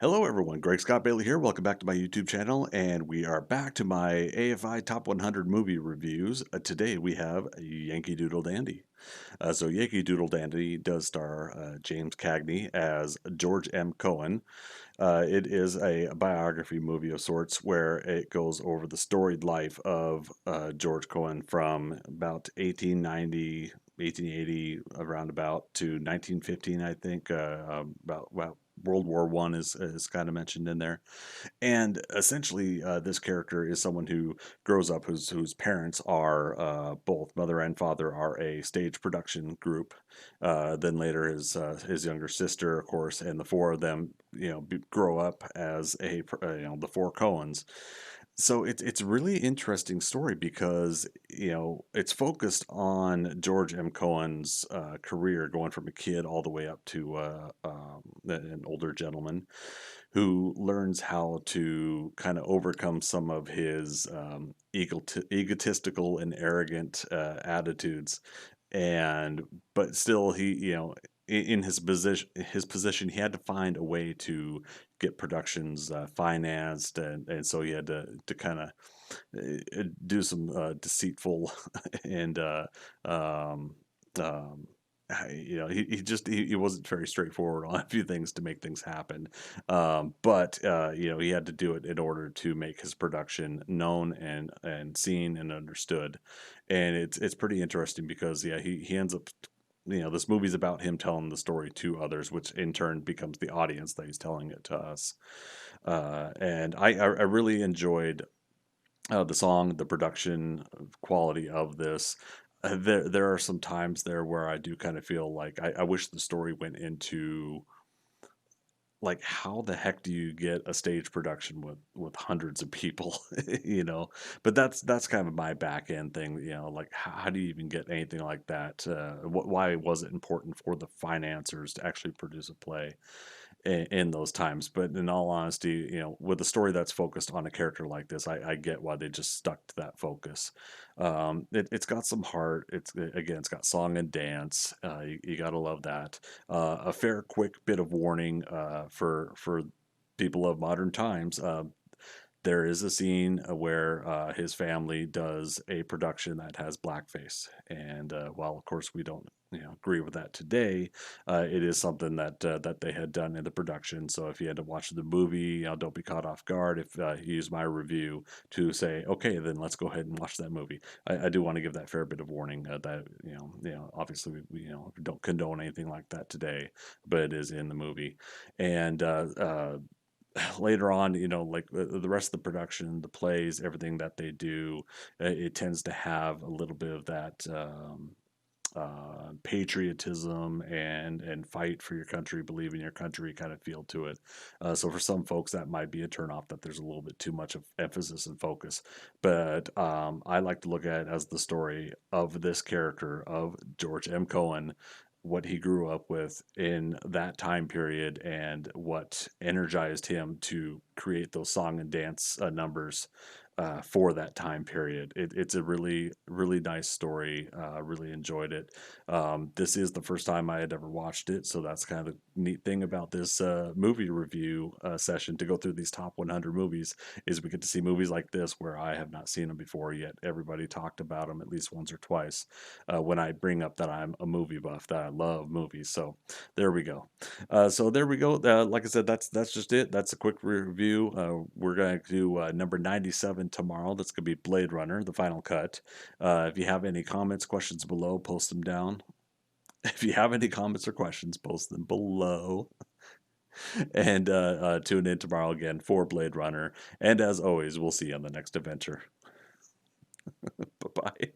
Hello everyone, Greg Scott Bailey here. Welcome back to my YouTube channel, and we are back to my AFI Top 100 movie reviews. Today we have Yankee Doodle Dandy. So Yankee Doodle Dandy does star James Cagney as George M. Cohen. It is a biography movie of sorts where it goes over the storied life of George Cohen from about 1890, 1880, around about to 1915, I think. About well, World War One is kind of mentioned in there, and essentially, this character is someone who grows up whose parents are both mother and father are a stage production group. Then later, his younger sister, of course, and the four of them, grow up as the four Cohens. So it's a really interesting story because it's focused on George M. Cohen's career, going from a kid all the way up to an older gentleman who learns how to kind of overcome some of his egotistical and arrogant attitudes, and but still in his position he had to find a way to get productions financed, and so he had to kind of do some deceitful and um, um, he wasn't very straightforward on a few things to make things happen, but he had to do it in order to make his production known and seen and understood. And it's pretty interesting because he ends up, this movie's about him telling the story to others, which in turn becomes the audience that he's telling it to us. And I really enjoyed the song, the production quality of this. There are some times there where I do kind of feel like I wish the story went into, like, how the heck do you get a stage production with hundreds of people, you know? But that's kind of my back end thing, like how do you even get anything like that? Why was it important for the financiers to actually produce a play in those times? But in all honesty, with a story that's focused on a character like this, I get why they just stuck to that focus. It's got some heart. It's got song and dance. You gotta love that. A fair, quick bit of warning for people of modern times. There is a scene where his family does a production that has blackface, and while of course we don't agree with that today, it is something that they had done in the production. So if you had to watch the movie, don't be caught off guard if you use my review to say, okay, then let's go ahead and watch that movie. I do want to give that fair bit of warning that obviously we don't condone anything like that today, but it is in the movie. And later on, like the rest of the production, the plays, everything that they do, it tends to have a little bit of that patriotism and fight for your country, believe in your country kind of feel to it. So for some folks, that might be a turnoff, that there's a little bit too much of emphasis and focus. But I like to look at it as the story of this character of George M. Cohen, what he grew up with in that time period, and what energized him to create those song and dance numbers for that time period. It's a really, really nice story. Really enjoyed it. This is the first time I had ever watched it, so that's kind of the neat thing about this movie review session, to go through these top 100 movies, is we get to see movies like this where I have not seen them before, yet everybody talked about them at least once or twice when I bring up that I'm a movie buff, that I love movies. So there we go. So there we go. Like I said, that's just it. That's a quick review. We're going to do number 97 tomorrow. That's going to be Blade Runner, the final cut. If you have any comments, questions below, post them down. If you have any comments or questions, post them below. And tune in tomorrow again for Blade Runner. And as always, we'll see you on the next adventure. Bye bye.